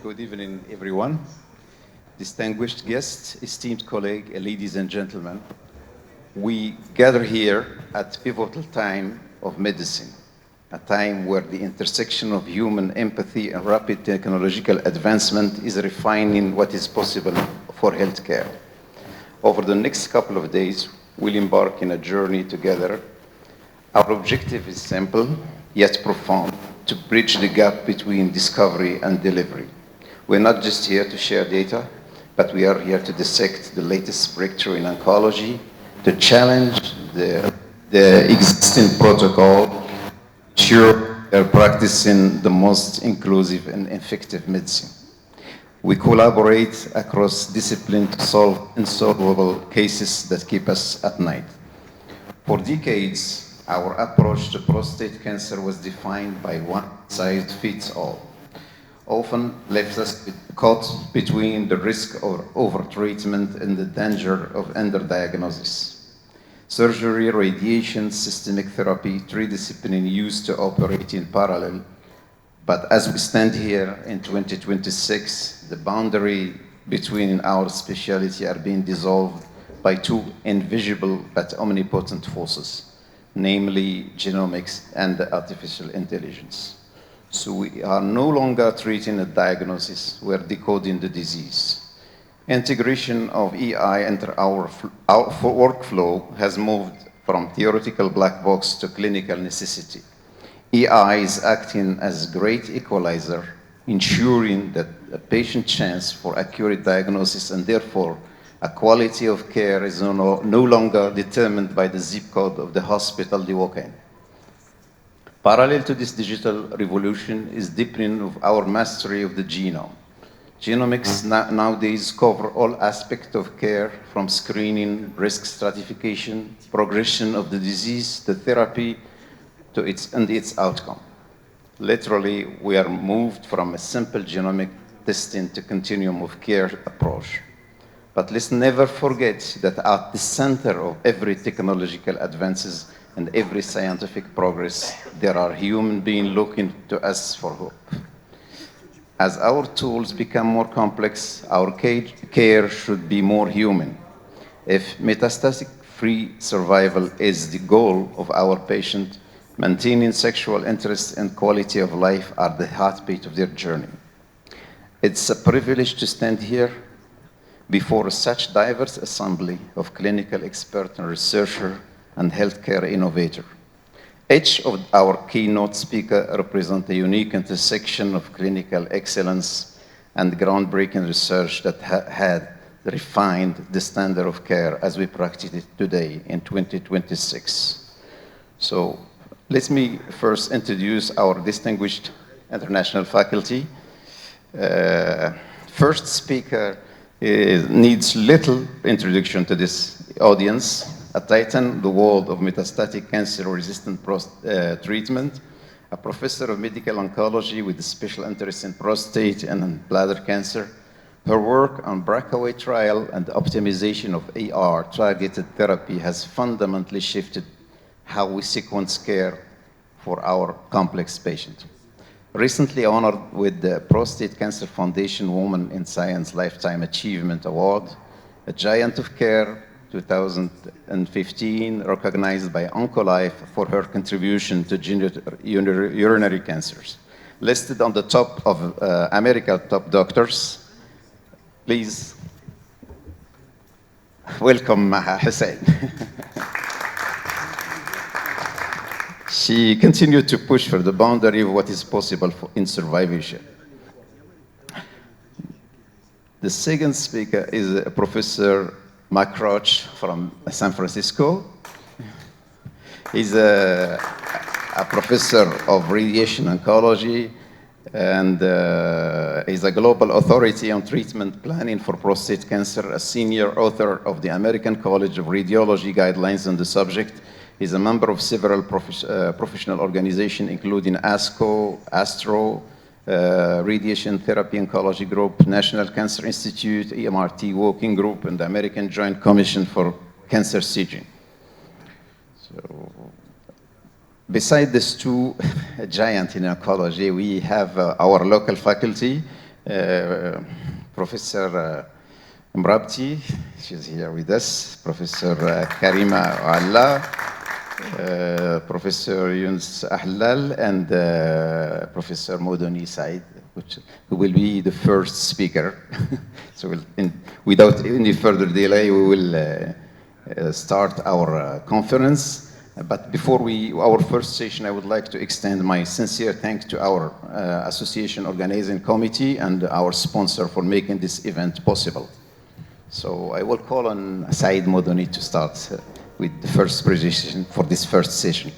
Good evening, everyone. Distinguished guests, esteemed colleagues, ladies and gentlemen. We gather here at pivotal time of medicine, a time where the intersection of human empathy and rapid technological advancement is refining what is possible for healthcare. Over the next couple of days, we'll embark in a journey together. Our objective is simple, yet profound, to bridge the gap between discovery and delivery. We're not just here to share data, but we are here to dissect the latest breakthrough in oncology, to challenge the existing protocol, ensure they're practicing the most inclusive and effective medicine. We collaborate across disciplines to solve unsolvable cases that keep us at night. For decades, our approach to prostate cancer was defined by one size fits all, often left us caught between the risk of overtreatment and the danger of underdiagnosis. Surgery, radiation, systemic therapy, three disciplines used to operate in parallel. But as we stand here in 2026, the boundary between our specialty are being dissolved by two invisible but omnipotent forces, namely genomics and artificial intelligence. So we are no longer treating a diagnosis, we're decoding the disease. Integration of EI into our workflow has moved from theoretical black box to clinical necessity. EI is acting as a great equalizer, ensuring that a patient chance for accurate diagnosis and therefore a quality of care is no longer determined by the zip code of the hospital they walk in. Parallel to this digital revolution is deepening of our mastery of the genome. Genomics nowadays cover all aspects of care, from screening, risk stratification, progression of the disease, the therapy, to its outcome. Literally, we are moved from a simple genomic testing to continuum of care approach. But let's never forget that at the center of every technological advances and every scientific progress, there are human beings looking to us for hope. As our tools become more complex, our care should be more human. If metastatic-free survival is the goal of our patient, maintaining sexual interest and quality of life are the heartbeat of their journey. It's a privilege to stand here before such diverse assembly of clinical experts and researchers and healthcare innovators. Each of our keynote speakers represents a unique intersection of clinical excellence and groundbreaking research that had refined the standard of care as we practice it today in 2026. So let me first introduce our distinguished international faculty. First speaker needs little introduction to this audience. A titan, the world of metastatic cancer-resistant treatment, a professor of medical oncology with a special interest in prostate and bladder cancer. Her work on breakaway trial and optimization of AR targeted therapy has fundamentally shifted how we sequence care for our complex patients. Recently honored with the Prostate Cancer Foundation Women in Science Lifetime Achievement Award, a giant of care, 2015, recognized by Oncolife for her contribution to urinary cancers. Listed on the top of America's top doctors, please welcome Hussein. She continued to push for the boundary of what is possible in survivorship. The second speaker is Professor Mark Roach from San Francisco. He's a professor of radiation oncology and is a global authority on treatment planning for prostate cancer, a senior author of the American College of Radiology guidelines on the subject. He's a member of several professional organizations, including ASCO, ASTRO, Radiation Therapy Oncology Group, National Cancer Institute, EMRT Working Group, and the American Joint Commission for Cancer Staging. So, beside these two giants in oncology, we have our local faculty, Professor Mrabti, she's here with us, Professor Karima Allah, Professor Yunus Ahlal, and Professor Modoni Said, who will be the first speaker. So without any further delay, we will start our conference. But before our first session, I would like to extend my sincere thanks to our association organizing committee and our sponsor for making this event possible. So I will call on Said Modoni to start with the first presentation for this first session.